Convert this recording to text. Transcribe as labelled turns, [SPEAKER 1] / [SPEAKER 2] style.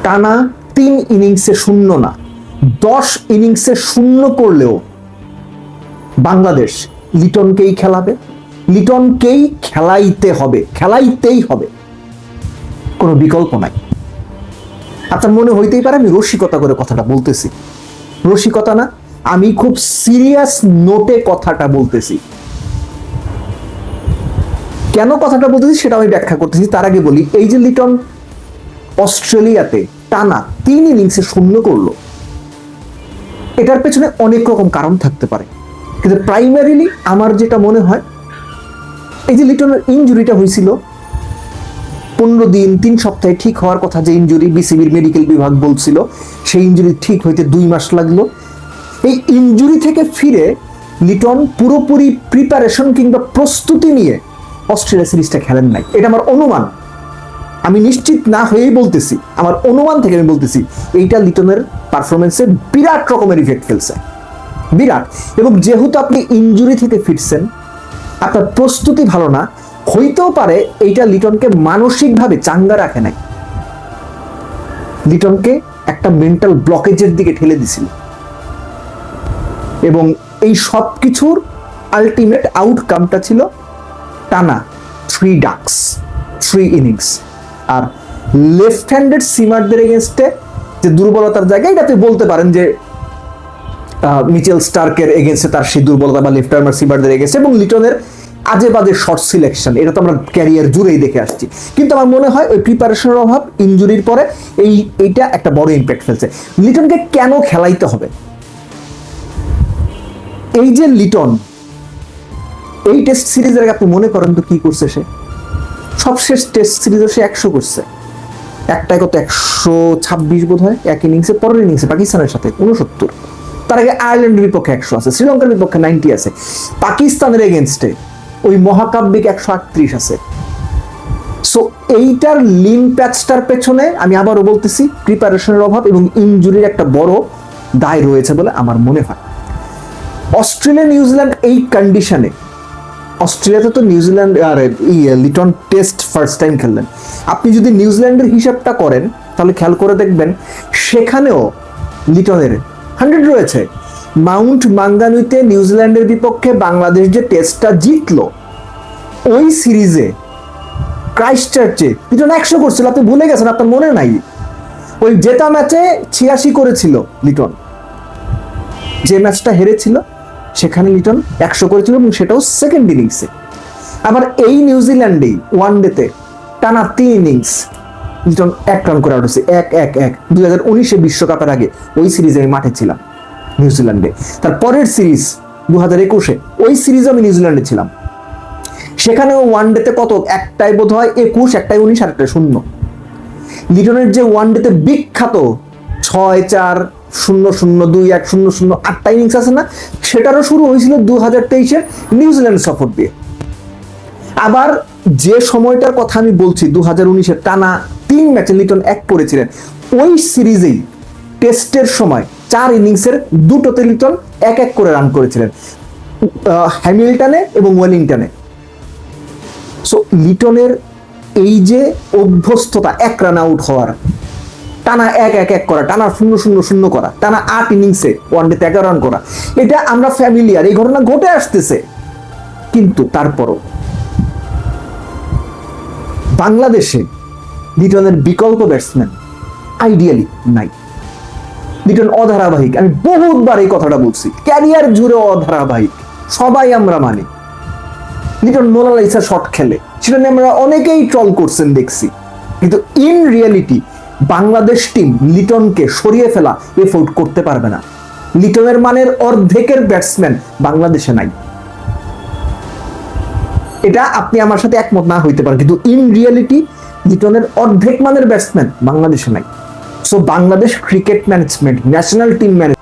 [SPEAKER 1] টানা 3 ইনিংসে শূন্য না, 10 ইনিংসে শূন্য করলেও বাংলাদেশ লিটনকেই খেলাবে, লিটনকেই খেলাইতেই হবে, কোনো বিকল্প নাই। আপনার মনে হইতেই পারে আমি রসিকতা করে কথাটা বলতেছি, রসিকতা না, আমি খুব সিরিয়াস নোটে কথাটা বলতেছি। কেন কথাটা বলতেছি সেটা আমি ব্যাখ্যা করতেছি। তার আগে বলি, এই যে লিটন অস্ট্রেলিয়াতে টানা 3 ইনিংসে শূন্য করলো, এটার পেছনে অনেক রকম কারণ থাকতে পারে, কিন্তু প্রাইমারিলি আমার যেটা মনে হয়, এই যে লিটনের ইনজুরিটা হয়েছিল 15 দিন 3 সপ্তাহে ঠিক হওয়ার কথা, যে ইনজুরি বিসিবির মেডিকেল বিভাগ বলছিল, সেই ইনজুরি ঠিক হইতে 2 মাস লাগলো। এই ইনজুরি থেকে ফিরে লিটন পুরোপুরি প্রিপারেশন কিংবা প্রস্তুতি নিয়ে অস্ট্রেলিয়া সিরিজটা খেলেন নাই, এটা আমার অনুমান। আমি নিশ্চিত না হয়েই বলতেছি, আমার অনুমান থেকে আমি বলতেছি, এইটা লিটনের পারফরমেন্সে বিরাট রকমের ইফেক্ট ফেলছে, বিরাট। এবং যেহেতু আপনি ইনজুরি থেকে ফিরছেন, আপনার প্রস্তুতি ভালো না, হইতেও পারে এইটা লিটনকে মানসিকভাবে চাঙ্গা রাখে নাই, লিটনকে একটা মেন্টাল ব্লকেজের দিকে ঠেলে দিছিল। এবং এই সব কিছুর আলটিমেট আউটকামটা ছিল টানা 3 ইনিংস। আর লেফট হ্যান্ডেড সিমারদের এগেনস্টে যে দুর্বলতার জায়গায়, এটা আপনি বলতে পারেন যে মিচেল স্টার্কের এগেনস্টে তার সেই দুর্বলতা, বা লেফট আর্মার সিমারদের এগেনস্টে, এবং লিটনের আজে বাজে শর্ট সিলেকশন, এটা তো আমরা ক্যারিয়ার জুড়েই দেখে আসছি। কিন্তু আমার মনে হয় ওই প্রিপারেশনের অভাব, ইনজুরির পরে এইটা একটা বড় ইম্প্যাক্ট ফেলছে। লিটনকে কেন খেলাইতে হবে? এই যে লিটন এই টেস্ট সিরিজের আগে আপনি মনে করেন তো কি করছে সে? সবশেষ টেস্ট সিরিজে সে 100 করছে, একটাই কত 126 বোধ হয় এক ইনিংসে, পরের ইনিংসে পাকিস্তানের সাথে 69, তার আগে আয়ারল্যান্ডের বিপক্ষে 100 আছে, শ্রীলঙ্কার বিপক্ষে 90 আছে, পাকিস্তানের এগেনস্টে ওই মহাকাব্যিক 138 আছে। সো এইটার লিন প্যাচটার পেছনে আমি আবারও বলতেছি, প্রিপারেশনের অভাব এবং ইনজুরির একটা বড় দায় রয়েছে বলে আমার মনে হয়। অস্ট্রেলিয়া নিউজিল্যান্ড এই কন্ডিশনে, অস্ট্রেলিয়াতে তো নিউজিল্যান্ড আর লিটন টেস্ট ফার্স্ট টাইম খেললেন, আপনি যদি নিউজিল্যান্ডের হিসাবটা করেন তাহলে খেয়াল করে দেখবেন সেখানেও লিটনের 100 রয়েছে। মাউন্ট মাঙ্গানুইতে নিউজিল্যান্ডের বিপক্ষে বাংলাদেশ যে টেস্টটা জিতলো, ওই সিরিজে ক্রাইস্টচার্চে লিটন 100 করছিল, আপনি ভুলে গেছেন, আপনার মনে নাই? ওই জেতা ম্যাচে 86 করেছিল লিটন, যে ম্যাচটা হেরেছিল সেখানে লিটন 100 করেছিল, এবং সেটাও সেকেন্ড ইনিংসে। আবার এই নিউজিল্যান্ডেই ওয়ানডেতে টানা 3 ইনিংস লিটন 1 রান করে আউট হয়েছে, 1-1-1 2019 বিশ্বকাপের আগে ওই সিরিজে আমি মাঠে ছিলাম নিউজিল্যান্ডে। তার পরের সিরিজ 2021 ওই সিরিজে আমি নিউজিল্যান্ডে ছিলাম, সেখানেও ওয়ানডেতে কত, একটাই বোধ হয় 21, একটাই 19, আর একটা 0। লিটনের যে ওয়ানডেতে বিখ্যাত 6-4-0-0-2-1-0-0 8টা ইনিংস আছে না, সেটারও শুরু হয়েছিল 2023 নিউজিল্যান্ড সফর দিয়ে। আবার যে সময়টার কথা আমি বলছি 2019 টানা 3 ম্যাচে লিটন 1 করেছিলেন, ওই সিরিজেই টেস্টের সময় 4 ইনিংসের 2টোতে লিটন 1-1 করে রান করেছিলেন, হ্যামিল্টনে এবং ওয়েলিংটনে। সো লিটনের এই যে অভ্যস্ততা 1 রান আউট হওয়ার, টানা 1-1-1 করা, টানা 0-0-0 করা, টানা 8 ইনিংসে ওয়ানডেতে 11 রান করা, এটা আমরা ফ্যামিলিয়ার, এই ঘটনা ঘটে আসতেছে। কিন্তু তারপরও বাংলাদেশে লিটনের বিকল্প ব্যাটসম্যান আইডিয়ালি নাই। লিটন অধারাবাহিক, আমি বহুতবার এই কথাটা বলছি, ক্যারিয়ার জুড়ে অধারাবাহিক, সবাই আমরা মানি। লিটন মোনালিসা শট খেলে, সেটা নিয়ে আমরা অনেকেই ট্রল করছেন দেখছি, কিন্তু ইন রিয়েলিটি বাংলাদেশ টিম লিটনকে সরিয়ে ফেলা এফোর্ট করতে পারবে না। লিটনের মানের অর্ধেকের ব্যাটসম্যান বাংলাদেশে নাই, এটা আপনি আমার সাথে একমত না হইতে পারেন, কিন্তু ইন রিয়েলিটি লিটনের অর্ধেক মানের ব্যাটসম্যান বাংলাদেশে নাই। So Bangladesh cricket management, national team management